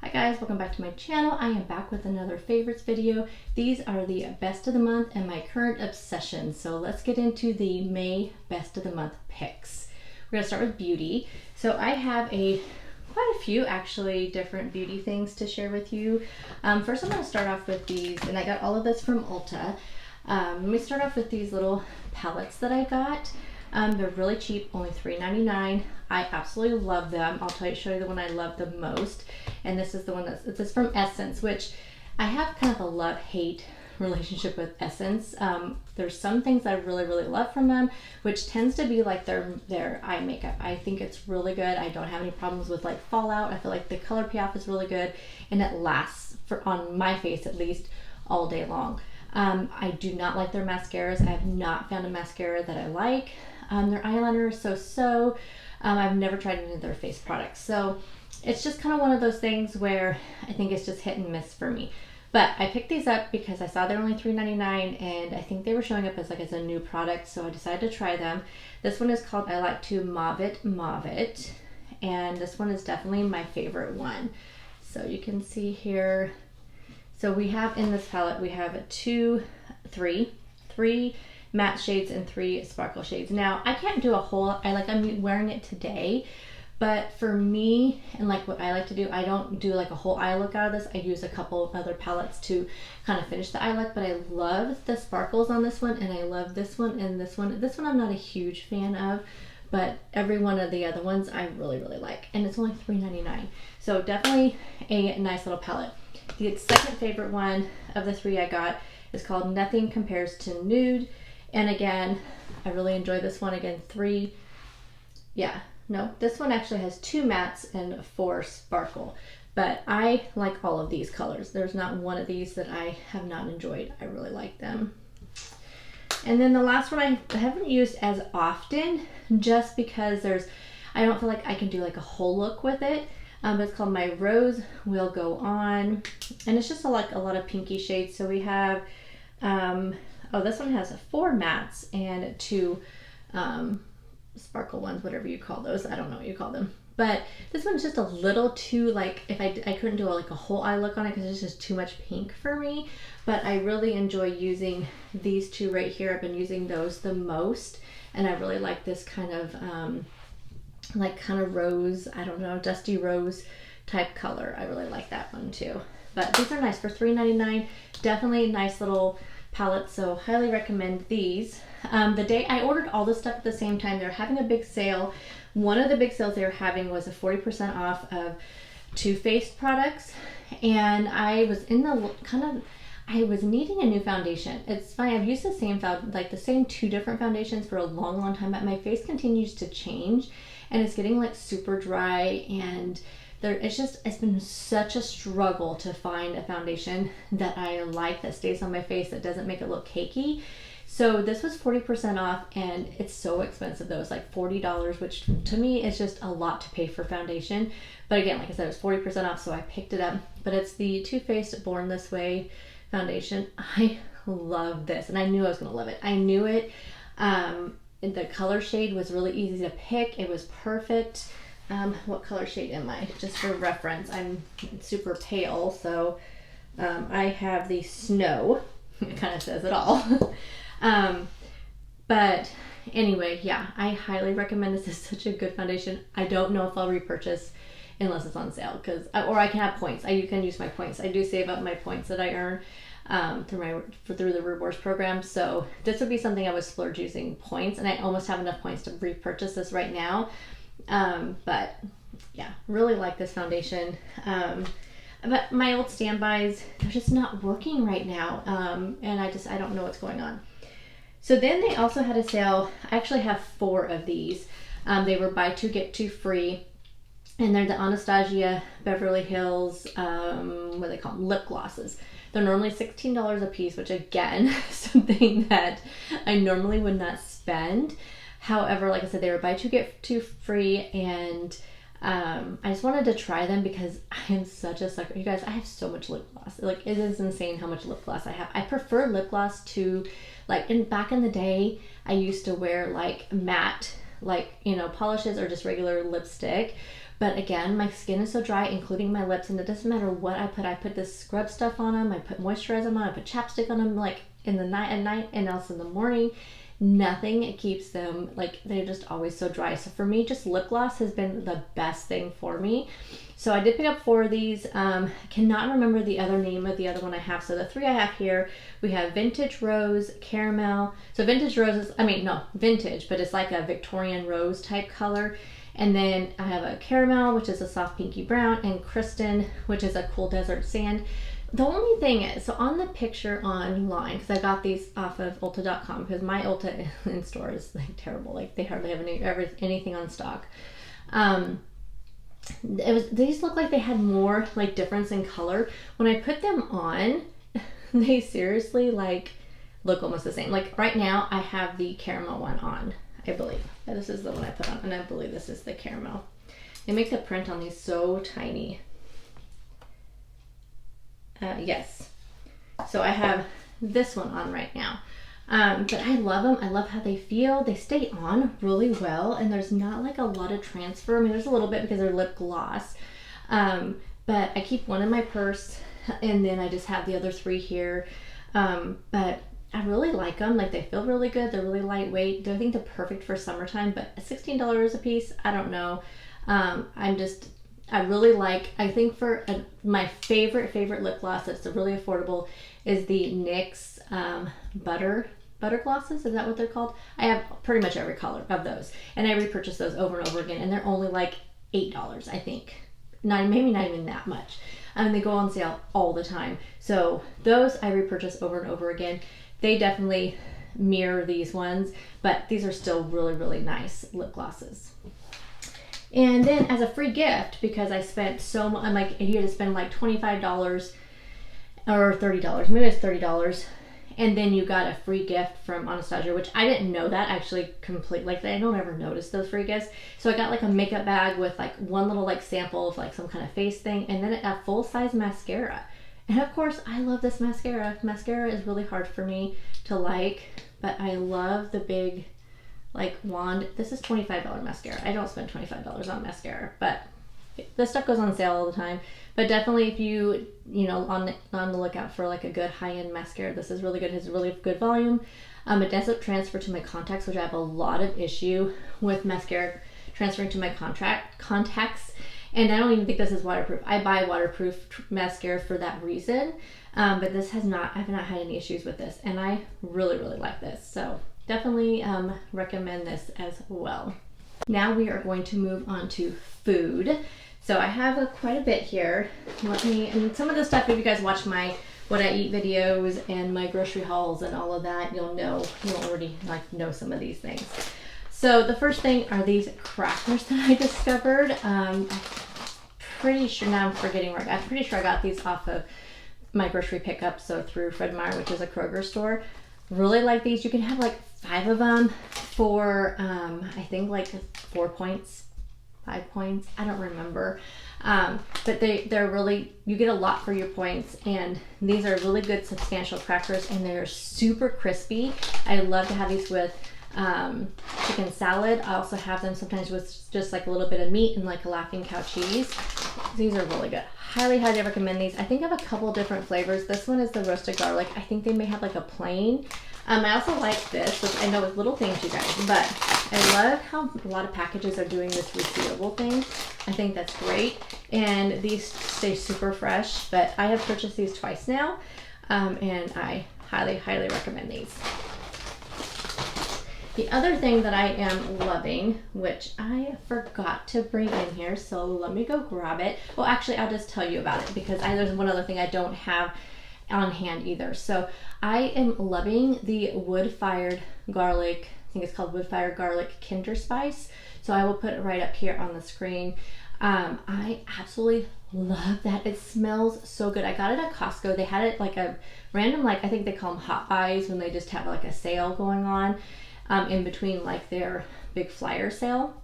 Hi guys, welcome back to my channel. I am back with another favorites video. These are the best of the month and my current obsession. So let's get into the May best of the month picks. We're gonna start with beauty. So I have quite a few actually different beauty things to share with you. First I'm gonna start off with these, and I got all of this from Ulta. Let me start off with these little palettes that I got. They're really cheap, only $3.99. I absolutely love them. I'll show you the one I love the most. And this is the one it's from Essence, which I have kind of a love-hate relationship with Essence. There's some things I really love from them, which tends to be like their eye makeup. I think it's really good. I don't have any problems with like fallout. I feel like the color payoff is really good and it lasts on my face at least all day long. I do not like their mascaras. I have not found a mascara that I like. Their eyeliner is so. I've never tried any of their face products. So it's just kind of one of those things where I think it's just hit and miss for me. But I picked these up because I saw they're only $3.99 and I think they were showing up as a new product. So I decided to try them. This one is called I Like to Mauve It. And this one is definitely my favorite one. So you can see here. So we have in this palette, we have three matte shades and 3 sparkle shades. Now I can't do a whole, I'm wearing it today, but for me and like what I like to do, I don't do like a whole eye look out of this. I use a couple of other palettes to kind of finish the eye look, but I love the sparkles on this one and I love this one and this one. This one I'm not a huge fan of, but every one of the other ones I really like, and it's only $3.99. So definitely a nice little palette. The second favorite one of the 3 I got is called Nothing Compares to Nude. And again, I really enjoy this one. Again, this one actually has 2 mattes and 4 sparkle. But I like all of these colors. There's not one of these that I have not enjoyed. I really like them. And then the last one I haven't used as often just because I don't feel like I can do like a whole look with it. But it's called My Rose Will Go On. And it's just a lot of pinky shades. So we have, this one has 4 mattes and 2 sparkle ones, whatever you call those. I don't know what you call them. But this one's just a little too, like, if I couldn't do a whole eye look on it because it's just too much pink for me. But I really enjoy using these 2 right here. I've been using those the most. And I really like this kind of rose, I don't know, dusty rose type color. I really like that one too. But these are nice for $3.99. Definitely nice little palette, so highly recommend these. The day I ordered all this stuff at the same time, they're having a big sale. One of the big sales they were having was a 40% off of Too Faced products, and I was I was needing a new foundation. It's funny, I've used the same 2 different foundations for a long time, but my face continues to change and it's getting like super dry, and it's been such a struggle to find a foundation that I like that stays on my face that doesn't make it look cakey. So this was 40% off, and it's so expensive though. It's like $40, which to me is just a lot to pay for foundation. But again, like I said, it was 40% off, so I picked it up. But it's the Too Faced Born This Way foundation. I love this, and I knew I was gonna love it. I knew it. The color shade was really easy to pick. It was perfect. What color shade am I? Just for reference, I'm super pale, so I have the Snow. It kind of says it all. But anyway, yeah, I highly recommend this. Is such a good foundation. I don't know if I'll repurchase unless it's on sale, or I can have points. You can use my points. I do save up my points that I earn through the rewards program. So this would be something I would splurge using points, and I almost have enough points to repurchase this right now. But yeah, really like this foundation. But my old standbys, they're just not working right now. And I don't know what's going on. So then they also had a sale. I actually have 4 of these. They were buy 2 get 2 free. And they're the Anastasia Beverly Hills, what do they call them? Lip glosses. They're normally $16 a piece, which again, something that I normally would not spend. However, like I said, they were buy 2 get 2 free, and I just wanted to try them because I am such a sucker. You guys, I have so much lip gloss. Like, it is insane how much lip gloss I have. I prefer lip gloss to, back in the day, I used to wear matte, polishes or just regular lipstick. But again, my skin is so dry, including my lips, and it doesn't matter what I put this scrub stuff on them, I put moisturizer on them, I put chapstick on them, like in the night, at night, and also in the morning. Nothing keeps them, like, they're just always so dry. So for me, just lip gloss has been the best thing for me. So I did pick up 4 of these. I cannot remember the other name of the other one I have. So the 3 I have here, we have Vintage Rose, Caramel. So Vintage Rose is, vintage, but it's like a Victorian rose type color. And then I have a Caramel, which is a soft pinky brown, and Kristen, which is a cool desert sand. The only thing is, so on the picture online, because I got these off of Ulta.com, because my Ulta in store is like terrible, like they hardly have anything on stock. These look like they had more like difference in color. When I put them on, they seriously like look almost the same. Like right now, I have the Caramel one on, I believe. This is the one I put on, and I believe this is the Caramel. They make the print on these so tiny. Yes. So I have this one on right now. But I love them. I love how they feel. They stay on really well, and there's not like a lot of transfer. I mean, there's a little bit because they're lip gloss. But I keep one in my purse, and then I just have the other 3 here. But I really like them. Like, they feel really good. They're really lightweight. I think they're perfect for summertime, but $16 a piece, I don't know. I really like, I think for my favorite lip gloss that's really affordable is the NYX butter glosses. Is that what they're called? I have pretty much every color of those, and I repurchase those over and over again, and they're only like $8, I think. Maybe not even that much. They go on sale all the time. So those I repurchase over and over again. They definitely mirror these ones, but these are still really, really nice lip glosses. And then as a free gift, because I spent so much, I'm like, you had to spend like $25 or $30, maybe it's $30. And then you got a free gift from Anastasia, which I didn't know that actually like I don't ever notice those free gifts. So I got like a makeup bag with like one little like sample of like some kind of face thing, and then a full size mascara. And of course I love this mascara. Mascara is really hard for me to like, but I love the big like wand. This is $25 mascara. I don't spend $25 on mascara, but this stuff goes on sale all the time. But definitely if you on the lookout for like a good high-end mascara, this is really good. It has really good volume. It doesn't transfer to my contacts, which I have a lot of issue with mascara transferring to my contacts. And I don't even think this is waterproof. I buy waterproof mascara for that reason. But this I've not had any issues with this, and I really, really like this. So definitely recommend this as well. Now we are going to move on to food. So I have quite a bit here. And some of the stuff, if you guys watch my what I eat videos and my grocery hauls and all of that, you'll already like know some of these things. So the first thing are these crackers that I discovered. I'm pretty sure, now I'm forgetting where I'm pretty sure I got these off of my grocery pickup, so through Fred Meyer, which is a Kroger store. Really like these. You can have like 5 of them for I think like 4 points, 5 points, I don't remember. But they're really, you get a lot for your points, and these are really good substantial crackers, and they're super crispy. I love to have these with chicken salad. I also have them sometimes with just like a little bit of meat and like a Laughing Cow cheese. These are really good. Highly, highly recommend these. I think I have a couple different flavors. This one is the roasted garlic. I think they may have like a plain. I also like this, which I know is little things, you guys, but I love how a lot of packages are doing this resealable thing. I think that's great. And these stay super fresh, but I have purchased these twice now, and I highly, highly recommend these. The other thing that I am loving, which I forgot to bring in here, so let me go grab it. Well, actually, I'll just tell you about it, because there's one other thing I don't have on hand either. So I am loving the wood-fired garlic, I think it's called wood-fired garlic Kinder Spice. So I will put it right up here on the screen. I absolutely love that. It smells so good. I got it at Costco. They had it like a random, like I think they call them hot buys when they just have like a sale going on. In between like their big flyer sale,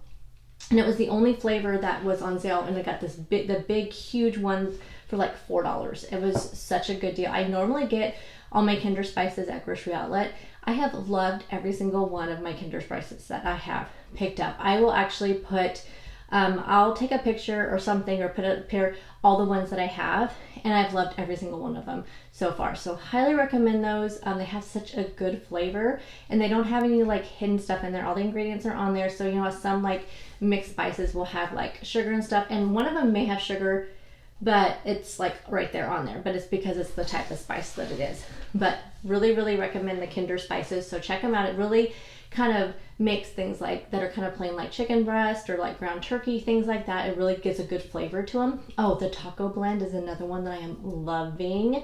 and it was the only flavor that was on sale, and I got this the big huge ones for like $4. It was such a good deal. I normally get all my Kinder Spices at Grocery Outlet. I have loved every single one of my Kinder Spices that I have picked up. I will actually put I'll take a picture or something or put up here all the ones that I have, and I've loved every single one of them so far. So highly recommend those. They have such a good flavor, and they don't have any like hidden stuff in there. All the ingredients are on there. So you know, some like mixed spices will have like sugar and stuff, and one of them may have sugar, but it's like right there on there, but it's because it's the type of spice that it is. But really, really recommend the Kinder spices. So check them out. It really kind of makes things like that are kind of plain like chicken breast or like ground turkey, things like that. It really gives a good flavor to them. Oh, the taco blend is another one that I am loving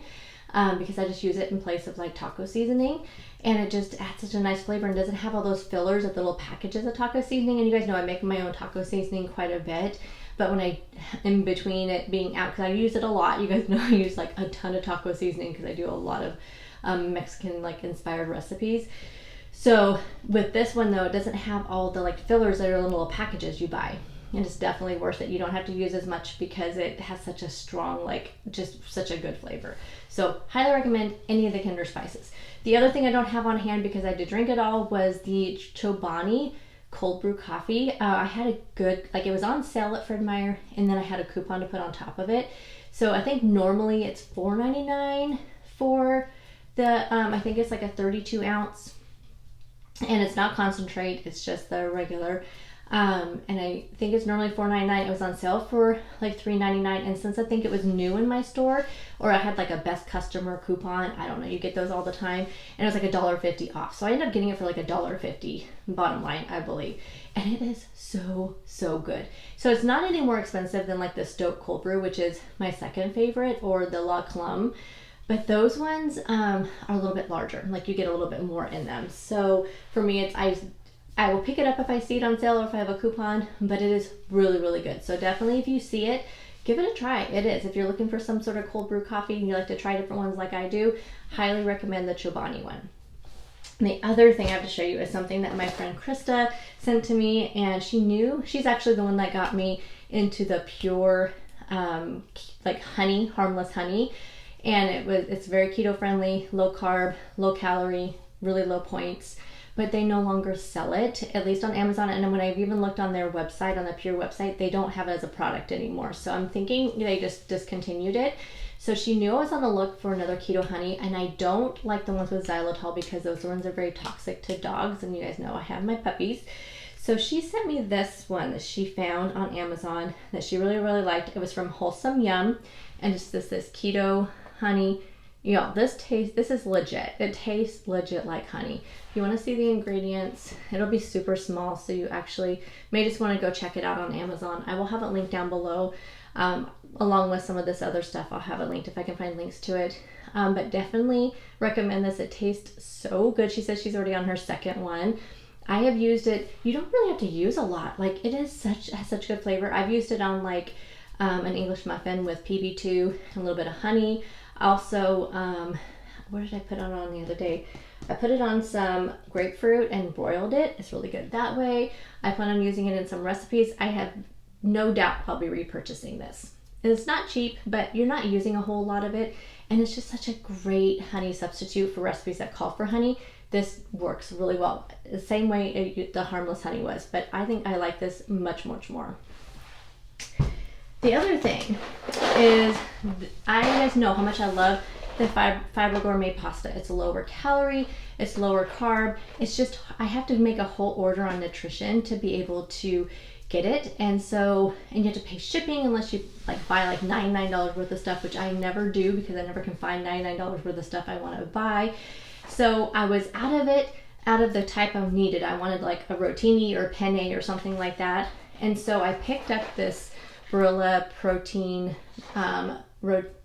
because I just use it in place of like taco seasoning, and it just adds such a nice flavor and doesn't have all those fillers of the little packages of taco seasoning. And you guys know I make my own taco seasoning quite a bit, but when I, in between it being out, because I use it a lot, you guys know I use like a ton of taco seasoning because I do a lot of Mexican like inspired recipes. So with this one though, it doesn't have all the like fillers that are in little packages you buy. And it's definitely worth it. You don't have to use as much because it has such a strong, like just such a good flavor. So highly recommend any of the Kinder spices. The other thing I don't have on hand because I did drink it all was the Chobani cold brew coffee. I had a good, like it was on sale at Fred Meyer, and then I had a coupon to put on top of it. So I think normally it's $4.99 for the, I think it's like a 32 ounce. And it's not concentrate, it's just the regular. And I think it's normally $4.99. It was on sale for like $3.99. And since I think it was new in my store, or I had like a best customer coupon, I don't know, you get those all the time, and it was like $1.50 off. So I ended up getting it for like $1.50 bottom line, I believe. And it is so, so good. So it's not any more expensive than like the Stoke Cold Brew, which is my second favorite, or the La Clum. But those ones are a little bit larger, like you get a little bit more in them. So for me, it's I will pick it up if I see it on sale or if I have a coupon, but it is really, really good. So definitely if you see it, give it a try. It is. If you're looking for some sort of cold brew coffee and you like to try different ones like I do, highly recommend the Chobani one. And the other thing I have to show you is something that my friend Krista sent to me, and she's actually the one that got me into the pure like honey, harmless honey. And it's very keto friendly, low carb, low calorie, really low points, but they no longer sell it, at least on Amazon. And when I've even looked on their website, on the Pure website, they don't have it as a product anymore. So I'm thinking they just discontinued it. So she knew I was on the look for another keto honey, and I don't like the ones with xylitol because those ones are very toxic to dogs, and you guys know I have my puppies. So she sent me this one that she found on Amazon that she really, really liked. It was from Wholesome Yum, and it's this keto honey. You know, this is legit. It tastes legit like honey. If you want to see the ingredients, it'll be super small, so you actually may just want to go check it out on Amazon. I will have it linked down below, along with some of this other stuff. I'll have it linked if I can find links to it. But definitely recommend this. It tastes so good. She says she's already on her second one. I have used it. You don't really have to use a lot. Like, it is has such good flavor. I've used it on like an English muffin with PB2 and a little bit of honey. Also, what did I put on the other day? I put it on some grapefruit and broiled it. It's really good that way. I plan on using it in some recipes. I have no doubt I'll be repurchasing this. It's not cheap, but you're not using a whole lot of it. And it's just such a great honey substitute for recipes that call for honey. This works really well. The same way the harmless honey was, but I think I like this much, much more. The other thing is, I guys know how much I love the Fiber Gourmet pasta. It's lower calorie, it's lower carb. It's just, I have to make a whole order on nutrition to be able to get it. And you have to pay shipping unless you like buy like $99 worth of stuff, which I never do because I never can find $99 worth of stuff I want to buy. So I was out of the type I needed. I wanted like a rotini or penne or something like that. And so I picked up this Barilla Protein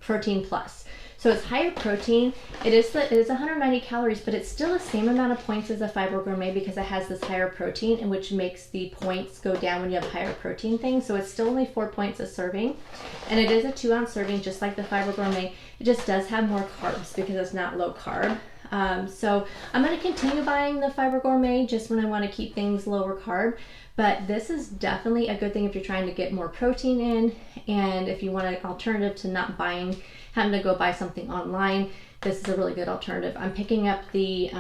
Protein Plus. So it's higher protein. It is 190 calories, but it's still the same amount of points as a Fiber Gourmet because it has this higher protein, and which makes the points go down when you have higher protein things. So it's still only 4 points a serving, and it is a 2-ounce serving, just like the Fiber Gourmet. It just does have more carbs because it's not low carb. So I'm going to continue buying the Fiber Gourmet just when I want to keep things lower carb. But this is definitely a good thing if you're trying to get more protein in, and if you want an alternative to not having to go buy something online. This is a really good alternative. I'm picking up the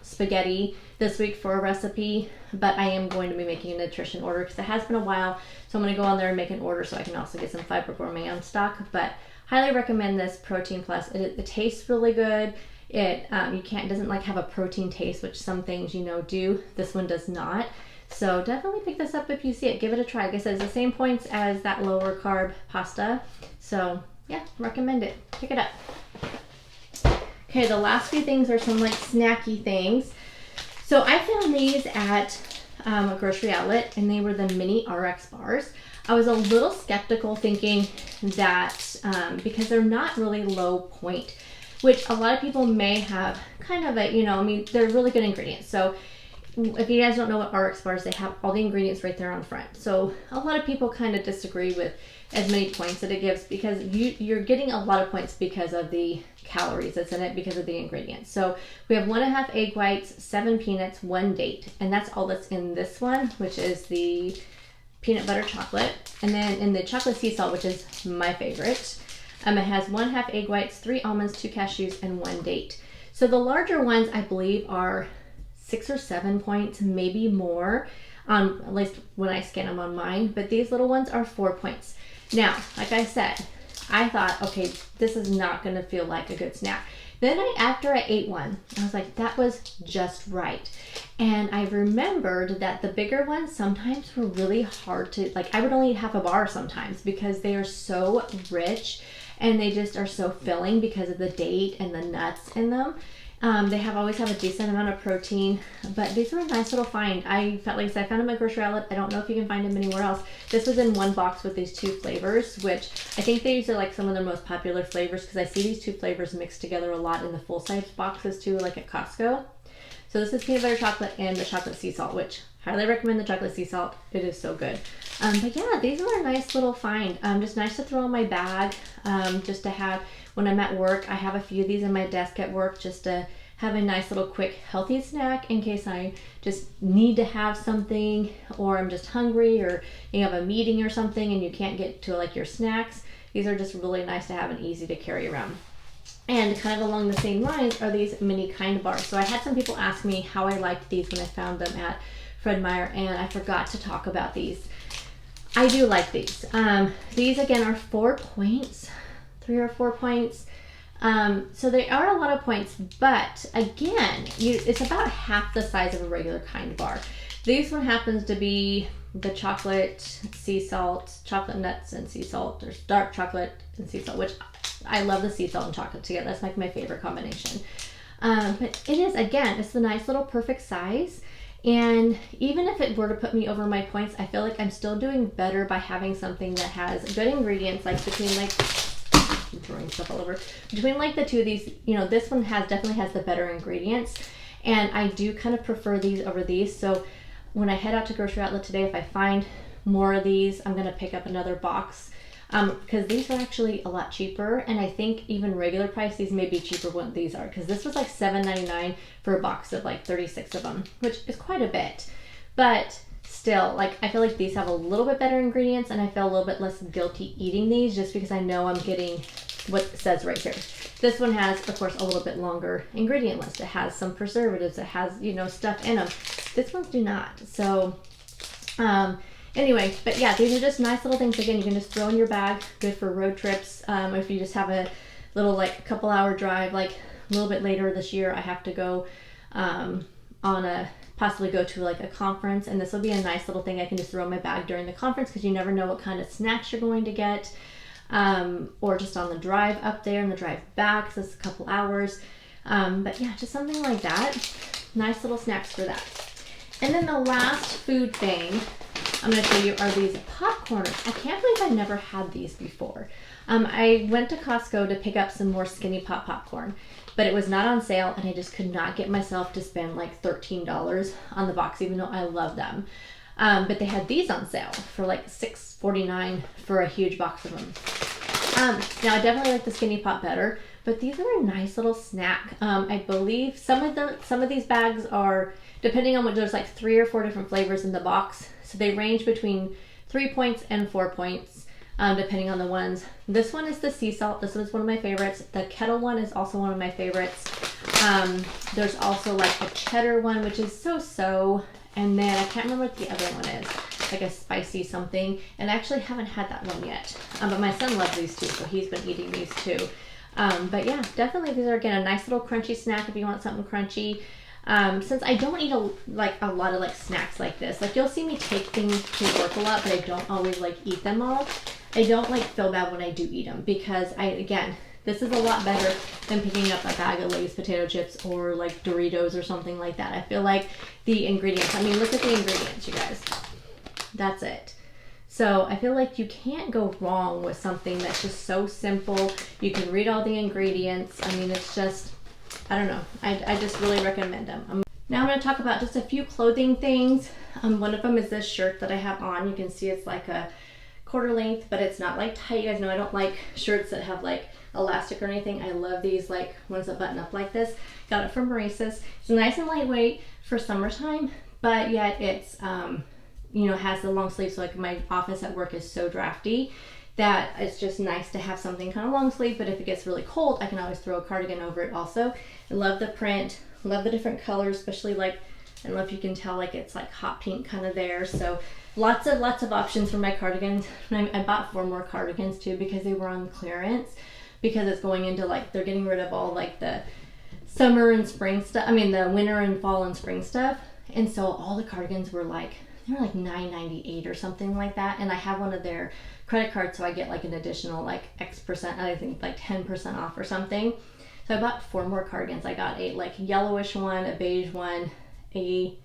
spaghetti this week for a recipe, but I am going to be making a nutrition order because it has been a while. So I'm going to go on there and make an order so I can also get some Fiber Gourmet on stock. But highly recommend this Protein Plus. It tastes really good. It doesn't like have a protein taste, which some things do. This one does not. So definitely pick this up if you see it. Give it a try. Like I said, it's the same points as that lower carb pasta. So yeah, recommend it. Pick it up. Okay, the last few things are some like snacky things. So I found these at a grocery outlet, and they were the mini RX bars. I was a little skeptical thinking that because they're not really low point, which a lot of people may have kind of a, they're really good ingredients. So if you guys don't know what RX bars, they have all the ingredients right there on front. So a lot of people kind of disagree with as many points that it gives, because you're getting a lot of points because of the calories that's in it, because of the ingredients. So we have 1.5 egg whites, 7 peanuts, 1 date, and that's all that's in this one, which is the peanut butter chocolate. And then in the chocolate sea salt, which is my favorite, it has 1/2 egg whites, 3 almonds, 2 cashews, and 1 date. So the larger ones, I believe, are 6 or 7 points, maybe more, at least when I scan them on mine, but these little ones are 4 points. Now, like I said, I thought, okay, this is not going to feel like a good snack. Then after I ate one, I was like, that was just right. And I remembered that the bigger ones sometimes were really hard to, like, I would only eat half a bar sometimes because they are so rich and they just are so filling because of the date and the nuts in them. They always have a decent amount of protein, but these were a nice little find. I felt like I found them at grocery outlet. I don't know if you can find them anywhere else. This was in one box with these 2 flavors, which I think these are like some of their most popular flavors, because I see these 2 flavors mixed together a lot in the full-size boxes too, like at Costco. So this is peanut butter chocolate and the chocolate sea salt, which highly recommend the chocolate sea salt. It is so good. But yeah, these were a nice little find. Just nice to throw in my bag, just to have when I'm at work. I have a few of these in my desk at work just to have a nice little quick healthy snack in case I just need to have something, or I'm just hungry, or you have a meeting or something and you can't get to like your snacks. These are just really nice to have and easy to carry around. And kind of along the same lines are these mini kind bars. So I had some people ask me how I liked these when I found them at Fred Meyer, and I forgot to talk about these. I do like these. These again are 4 points, 3 or 4 points. So they are a lot of points, but again, it's about half the size of a regular kind bar. This one happens to be the chocolate sea salt, chocolate nuts and sea salt, or dark chocolate and sea salt, which I love the sea salt and chocolate together. That's like my favorite combination. But it is, again, it's the nice little perfect size. And even if it were to put me over my points, I feel like I'm still doing better by having something that has good ingredients, like between like, I'm throwing stuff all over, between like the 2 of these, this one definitely has the better ingredients. And I do kind of prefer these over these. So when I head out to grocery outlet today, if I find more of these, I'm going to pick up another box. Because these are actually a lot cheaper, and I think even regular price, these may be cheaper than these are, because this was like $7.99 for a box of like 36 of them, which is quite a bit. But still, like, I feel like these have a little bit better ingredients, and I feel a little bit less guilty eating these just because I know I'm getting what it says right here. This one has, of course, a little bit longer ingredient list. It has some preservatives. It has, stuff in them. This ones do not. So, anyway, but yeah, these are just nice little things. Again, you can just throw in your bag, good for road trips. If you just have a little like couple hour drive, like a little bit later this year, I have to go possibly go to like a conference, and this will be a nice little thing I can just throw in my bag during the conference, because you never know what kind of snacks you're going to get, or just on the drive up there and the drive back, so it's a couple hours. But yeah, just something like that. Nice little snacks for that. And then the last food thing I'm going to show you are these popcorners. I can't believe I never had these before. I went to Costco to pick up some more Skinny Pop popcorn, but it was not on sale, and I just could not get myself to spend like $13 on the box, even though I love them. But they had these on sale for like $6.49 for a huge box of them. Now I definitely like the Skinny Pop better, but these are a nice little snack. I believe some of these bags are, depending on what, there's like 3 or 4 different flavors in the box. So they range between 3 points and 4 points. depending on the ones. This one is the sea salt. This was one of my favorites. The kettle one is also one of my favorites. There's also like a cheddar one, which is so-so. And then I can't remember what the other one is, like a spicy something. And I actually haven't had that one yet. But my son loves these too, so he's been eating these too. But yeah, definitely these are, again, a nice little crunchy snack if you want something crunchy. Since I don't eat a lot of like snacks like this, like you'll see me take things to work a lot, but I don't always like eat them all. I don't like feel bad when I do eat them because again, this is a lot better than picking up a bag of Lay's potato chips or like Doritos or something like that. I feel like the ingredients, I mean, look at the ingredients, you guys. That's it. So I feel like you can't go wrong with something that's just so simple. You can read all the ingredients. I mean, it's just, I don't know. I just really recommend them. Now I'm going to talk about just a few clothing things. One of them is this shirt that I have on. You can see it's like a quarter length, but it's not like tight. You guys know I don't like shirts that have like elastic or anything. I love these like ones that button up like this. Got it from Maurices. It's nice and lightweight for summertime, but yet it's you know, has the long sleeve. So like my office at work is so drafty that it's just nice to have something kind of long sleeve, but if it gets really cold, I can always throw a cardigan over it also. I love the print, love the different colors, especially like, I don't know if you can tell, like it's like hot pink kind of there. So lots of options for my cardigans. I bought 4 more cardigans too because they were on clearance, because it's going into like, they're getting rid of all like the summer and spring stuff. I mean the winter and fall and spring stuff. And so all the cardigans were like, they were like $9.98 or something like that. And I have one of their credit cards, so I get like an additional like X%, I think like 10% off or something. So I bought 4 more cardigans. I got a like yellowish one, a beige one, I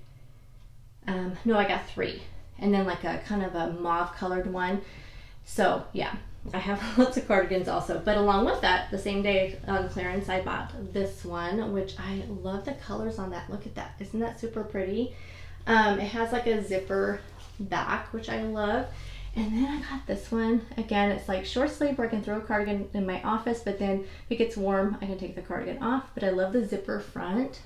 got 3. And then like a kind of a mauve colored one. So yeah, I have lots of cardigans also. But along with that, the same day on clearance, I bought this one, which I love the colors on that. Look at that. Isn't that super pretty? It has like a zipper back, which I love. And then I got this one. Again, it's like short sleeve where I can throw a cardigan in my office, but then if it gets warm, I can take the cardigan off. But I love the zipper front.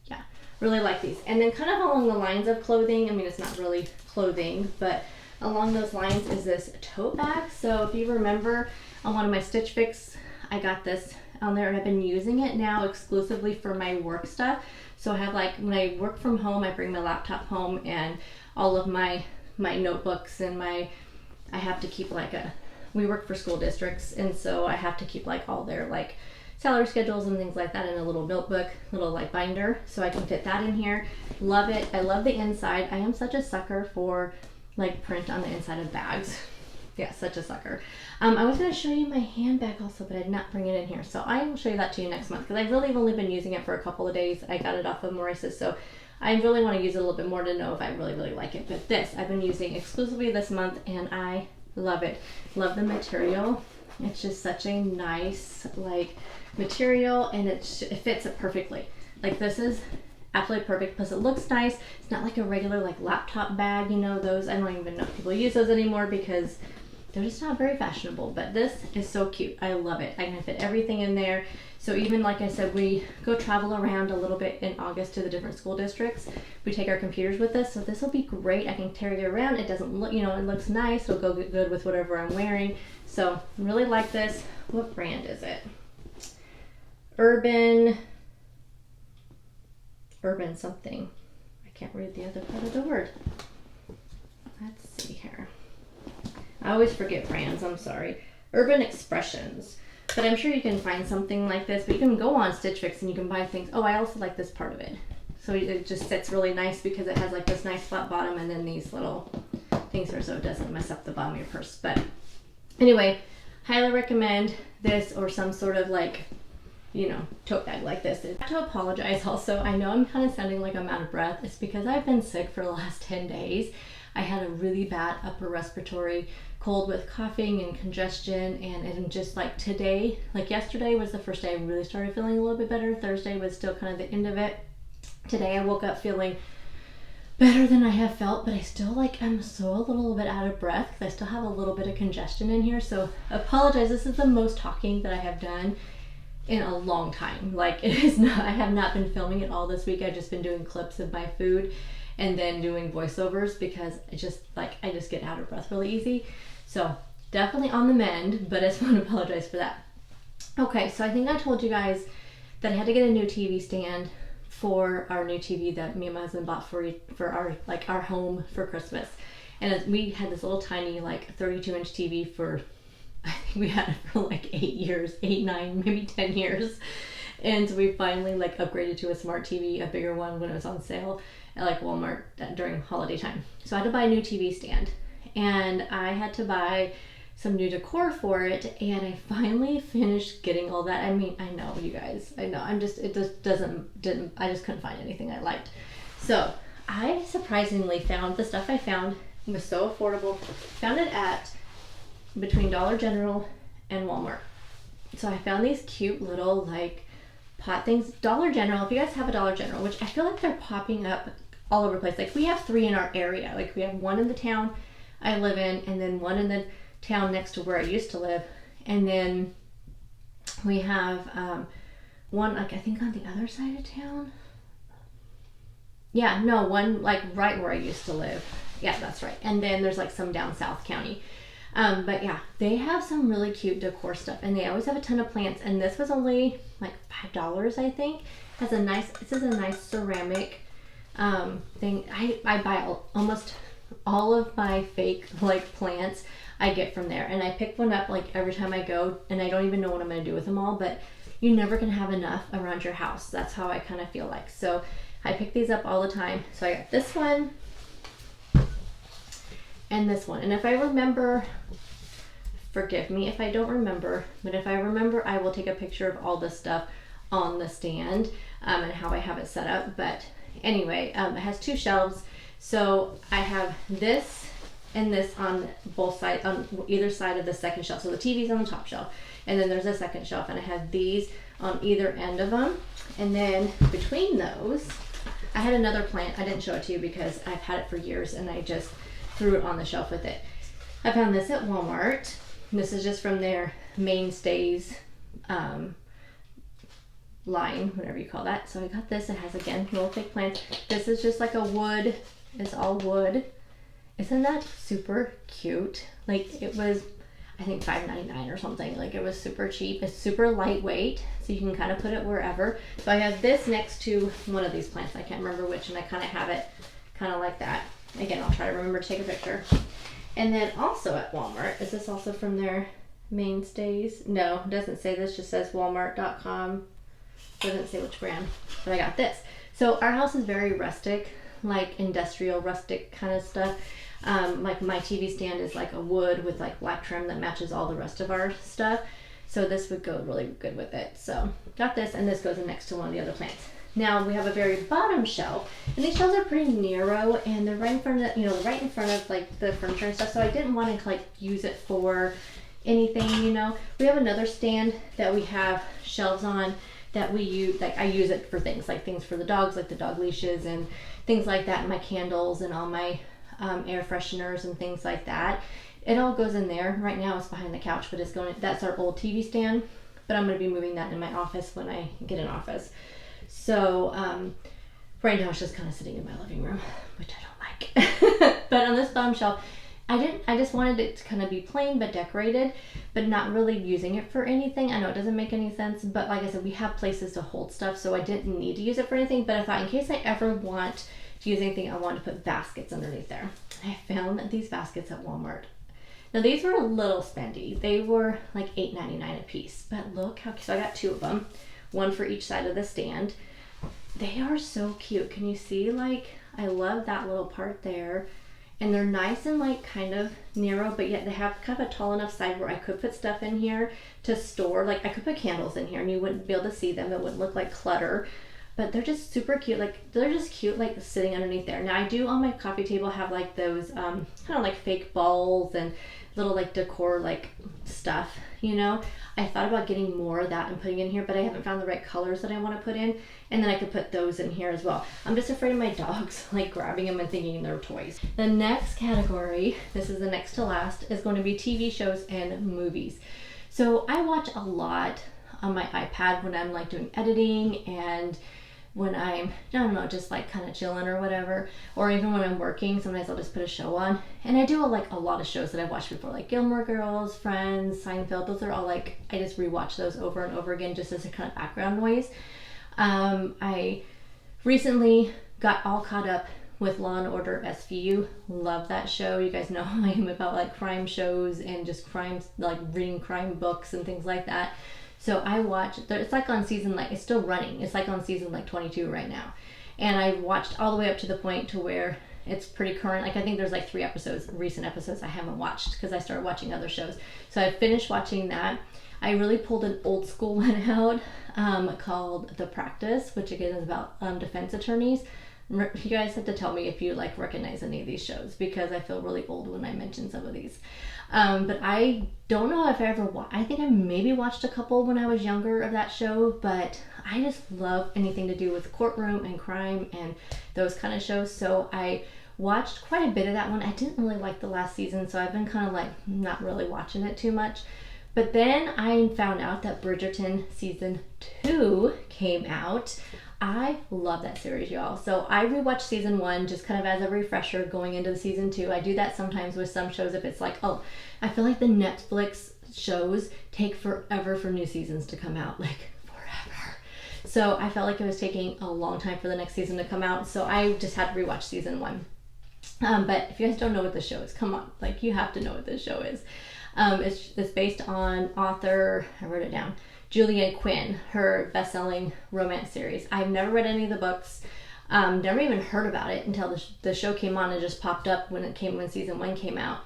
Yeah, really like these. And then kind of along the lines of clothing, I mean, it's not really clothing, but along those lines is this tote bag. So if you remember on one of my Stitch Fix, I got this on there and I've been using it now exclusively for my work stuff. So I have like, when I work from home, I bring my laptop home and all of my notebooks and I have to keep like we work for school districts, and so I have to keep like all their like salary schedules and things like that in a little notebook, little like binder, so I can fit that in here. Love it. I love the inside. I am such a sucker for like print on the inside of bags. Yeah, such a sucker. I was going to show you my handbag also, but I did not bring it in here. So I will show you that to you next month because I really have only been using it for a couple of days. I got it off of Maurices, so I really want to use it a little bit more to know if I really like it. But this, I've been using exclusively this month and I love it. Love the material. It's just such a nice like material, and it fits it perfectly. Like this is absolutely perfect. Plus it looks nice. It's not like a regular like laptop bag, you know, those, I don't even know if people use those anymore because they're just not very fashionable, but this is so cute. I love it. I can fit everything in there. So even like I said, we go travel around a little bit in August to the different school districts. We take our computers with us, so this will be great. I can carry it around. It doesn't look, you know, it looks nice. It'll go good with whatever I'm wearing. So really like this. What brand is it? Urban something. I can't read the other part of the word. Let's see here. I always forget brands, I'm sorry. Urban Expressions. But I'm sure you can find something like this, but you can go on Stitch Fix and you can buy things. Oh, I also like this part of it. So it just sits really nice because it has like this nice flat bottom and then these little things here so it doesn't mess up the bottom of your purse. But anyway, highly recommend this or some sort of like, you know, tote bag like this. I have to apologize also. I know I'm kind of sounding like I'm out of breath. It's because I've been sick for the last 10 days. I had a really bad upper respiratory cold with coughing and congestion, and just like today, like yesterday was the first day I really started feeling a little bit better. Thursday was still kind of the end of it. Today I woke up feeling better than I have felt, but I still like, I'm so a little bit out of breath because I still have a little bit of congestion in here. So apologize. This is the most talking that I have done in a long time. Like it is not, I have not been filming it all this week. I've just been doing clips of my food and then doing voiceovers because I just get out of breath really easy. So definitely on the mend, but I just want to apologize for that. Okay, so I think I told you guys that I had to get a new TV stand for our new TV that me and my husband bought for our home for Christmas. And we had this little tiny 32-inch TV for, I think we had it for like 8 years, 8, 9, maybe 10 years. And so we finally upgraded to a smart TV, a bigger one, when it was on sale at Walmart during holiday time. So I had to buy a new TV stand, and I had to buy some new decor for it, and I finally finished getting all that. I mean, I know, you guys, I know, I just couldn't find anything I liked. So I surprisingly found the stuff I found was so affordable. Found it at between Dollar General and Walmart. So I found these cute little pot things. Dollar General, if you guys have a Dollar General, which I feel like they're popping up all over the place. We have 3 in our area. We have one in the town I live in, and then one in the town next to where I used to live, and then we have one I think on the other side of town. Yeah, no, one right where I used to live. Yeah, that's right. And then there's some down South County. But yeah, they have some really cute decor stuff, and they always have a ton of plants. And this was only $5, I think. This is a nice ceramic thing. I buy almost all of my fake plants I get from there, and I pick one up every time I go, and I don't even know what I'm going to do with them all, but you never can have enough around your house. That's how I kind of feel like. So I pick these up all the time. So I got this one and this one, and if I remember, forgive me if I don't remember, but if I remember, I will take a picture of all this stuff on the stand and how I have it set up. But anyway, it has 2 shelves, so I have this and this on both sides, on either side of the second shelf. So the TV's on the top shelf, and then there's a second shelf, and I have these on either end of them. And then between those, I had another plant. I didn't show it to you because I've had it for years, and I just threw it on the shelf with it. I found this at Walmart. This is just from their mainstays line, whatever you call that. So I got this. It has, again, little fake plants. This is just a wood. It's all wood. Isn't that super cute? It was, I think, $5.99 or something. It was super cheap. It's super lightweight, so you can kind of put it wherever. So I have this next to one of these plants. I can't remember which, and I kind of have it kind of like that. Again, I'll try to remember to take a picture. And then also at Walmart, is this also from their mainstays? No, it doesn't say. This just says walmart.com. Doesn't say which brand, but I got this. So our house is very rustic, industrial rustic kind of stuff. My TV stand is a wood with black trim that matches all the rest of our stuff. So this would go really good with it. So got this, and this goes in next to one of the other plants. Now we have a very bottom shelf, and these shelves are pretty narrow, and they're right in front of right in front of the furniture and stuff. So I didn't want to use it for anything. We have another stand that we have shelves on that we use. I use it for things things for the dogs, the dog leashes and things like that, and my candles and all my air fresheners and things like that. It all goes in there. Right now it's behind the couch, but that's our old TV stand, but I'm going to be moving that in my office when I get an office. So right now it's just kind of sitting in my living room, which I don't like. But on this bottom shelf, I just wanted it to kind of be plain but decorated, but not really using it for anything. I know it doesn't make any sense, but like I said, we have places to hold stuff, so I didn't need to use it for anything. But I thought in case I ever want to use anything, I wanted to put baskets underneath there. I found these baskets at Walmart. Now these were a little spendy. They were $8.99 a piece, but look how cute. So I got 2 of them, one for each side of the stand. They are so cute. Can you see? I love that little part there. And they're nice and kind of narrow, but yet they have kind of a tall enough side where I could put stuff in here to store. I could put candles in here and you wouldn't be able to see them. It wouldn't look like clutter, but they're just super cute. They're just cute, sitting underneath there. Now I do on my coffee table have those kind of fake balls and little decor stuff, I thought about getting more of that and putting in here, but I haven't found the right colors that I want to put in. And then I could put those in here as well. I'm just afraid of my dogs grabbing them and thinking they're toys. The next category, this is the next to last, is going to be TV shows and movies. So I watch a lot on my iPad when I'm doing editing and when I'm, I don't know, just like kind of chilling or whatever, or even when I'm working, sometimes I'll just put a show on. And I do like a lot of shows that I've watched before, like Gilmore Girls, Friends, Seinfeld. Those are all like, I just rewatch those over and over again just as a kind of background noise. I recently got all caught up with Law and Order SVU. Love that show. You guys know I am about like crime shows and just crimes, like reading crime books and things like that. So I watched, it's like on season, like it's still running. It's like on season like 22 right now. And I watched all the way up to the point to where it's pretty current. Like I think there's like 3 episodes, recent episodes I haven't watched because I started watching other shows. So I finished watching that. I really pulled an old school one out called The Practice, which again is about defense attorneys. You guys have to tell me if you like recognize any of these shows because I feel really old when I mention some of these. But I don't know if I ever I think I maybe watched a couple when I was younger of that show, but I just love anything to do with courtroom and crime and those kind of shows. So I watched quite a bit of that one. I didn't really like the last season, so I've been kind of like not really watching it too much. But then I found out that Bridgerton season 2 came out. I love that series, y'all. So I rewatched season 1 just kind of as a refresher going into the season 2. I do that sometimes with some shows if it's like, oh, I feel like the Netflix shows take forever for new seasons to come out, like forever. So I felt like it was taking a long time for the next season to come out. So I just had to rewatch season 1. But if you guys don't know what the show is, come on, like you have to know what this show is. It's based on author, I wrote it down, Julian Quinn, her best-selling romance series. I've never read any of the books, never even heard about it until the show came on and just popped up when season 1 came out.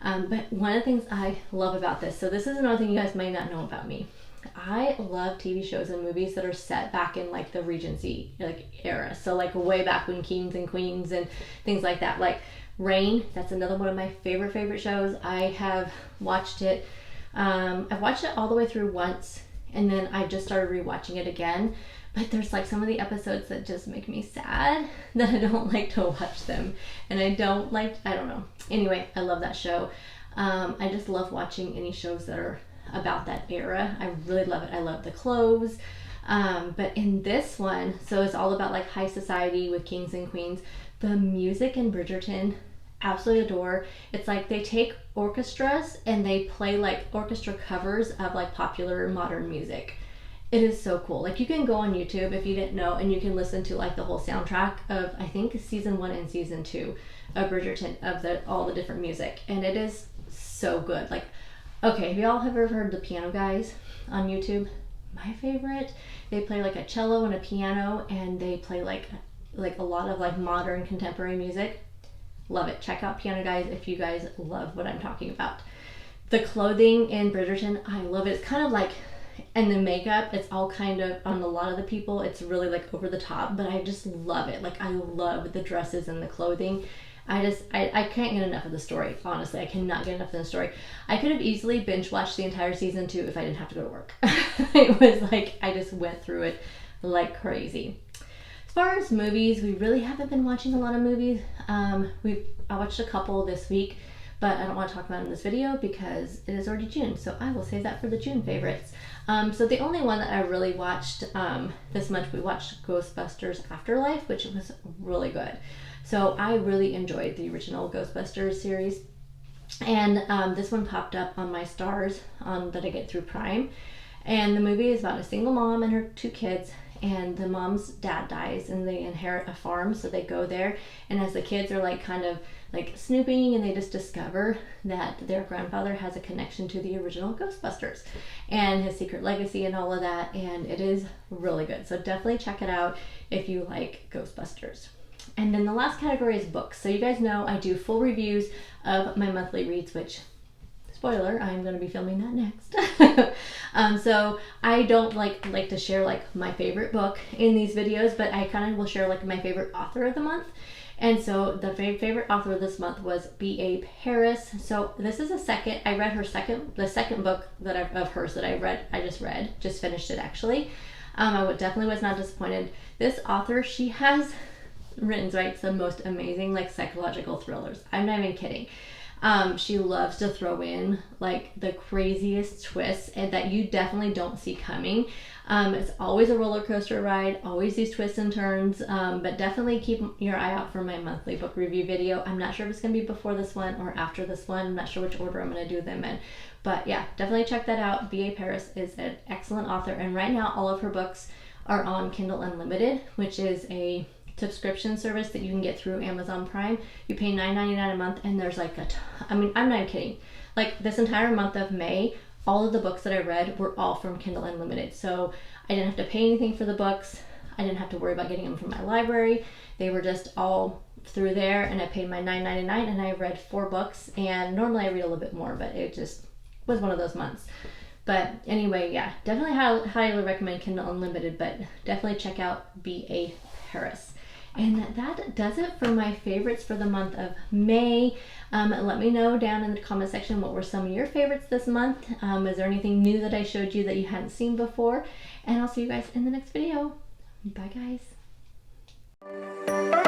But one of the things I love about this, so this is another thing you guys might not know about me. I love TV shows and movies that are set back in like the Regency like era. So like way back when kings and queens and things like that. Like Reign, that's another one of my favorite shows. I have watched it. I've watched it all the way through once, and then I just started rewatching it again. But there's like some of the episodes that just make me sad that I don't like to watch them, and I don't know. Anyway, I love that show. I just love watching any shows that are about that era. I really love it. I love the clothes. But in this one, so it's all about like high society with kings and queens. The music in Bridgerton, absolutely adore. It's like they take orchestras and they play like orchestra covers of like popular modern music. It is so cool. Like you can go on YouTube if you didn't know, and you can listen to like the whole soundtrack of I think season 1 and season 2 of Bridgerton of all the different music, and it is so good. Like, okay, have y'all ever heard the Piano Guys on YouTube? My favorite, they play like a cello and a piano, and they play like a lot of like modern contemporary music. Love it. Check out Piano Guys if you guys love what I'm talking about. The clothing in Bridgerton, I love it. It's kind of like, and the makeup, it's all kind of on a lot of the people, it's really like over the top, but I just love it. Like I love the dresses and the clothing. I can't get enough of the story. Honestly, I cannot get enough of the story. I could have easily binge watched the entire season 2 if I didn't have to go to work. It was like I just went through it like crazy. As far as movies, we really haven't been watching a lot of movies. I watched a couple this week, but I don't want to talk about it in this video because it is already June, so I will save that for the June favorites. So the only one that I really watched this month, we watched Ghostbusters Afterlife, which was really good. So I really enjoyed the original Ghostbusters series. And this one popped up on my stars that I get through Prime. And the movie is about a single mom and her 2 kids. And the mom's dad dies and they inherit a farm, so they go there. And as the kids are like kind of like snooping, and they just discover that their grandfather has a connection to the original Ghostbusters and his secret legacy and all of that. And it is really good. So definitely check it out if you like Ghostbusters. And then the last category is books. So you guys know I do full reviews of my monthly reads, which, spoiler, I'm going to be filming that next. So I don't like to share like my favorite book in these videos, but I kind of will share like my favorite author of the month. And so the favorite author of this month was B.A. Paris. So this is I read the second book of hers that I just finished it actually. I definitely was not disappointed. This author, she has writes the most amazing like psychological thrillers. I'm not even kidding. She loves to throw in like the craziest twists and that you definitely don't see coming. It's always a roller coaster ride, always these twists and turns, but definitely keep your eye out for my monthly book review video. I'm not sure if it's going to be before this one or after this one. I'm not sure which order I'm going to do them in. But yeah, definitely check that out. B.A. Paris is an excellent author, and right now all of her books are on Kindle Unlimited, which is a subscription service that you can get through Amazon Prime. You pay $9.99 a month, and there's like I mean, I'm not even kidding. Like this entire month of May, all of the books that I read were all from Kindle Unlimited. So I didn't have to pay anything for the books. I didn't have to worry about getting them from my library. They were just all through there, and I paid my $9.99 and I read 4 books. And normally I read a little bit more, but it just was one of those months. But anyway, yeah, definitely highly recommend Kindle Unlimited, but definitely check out B.A. Paris. And that does it for my favorites for the month of May. Let me know down in the comment section what were some of your favorites this month. Is there anything new that I showed you that you hadn't seen before? And I'll see you guys in the next video. Bye, guys.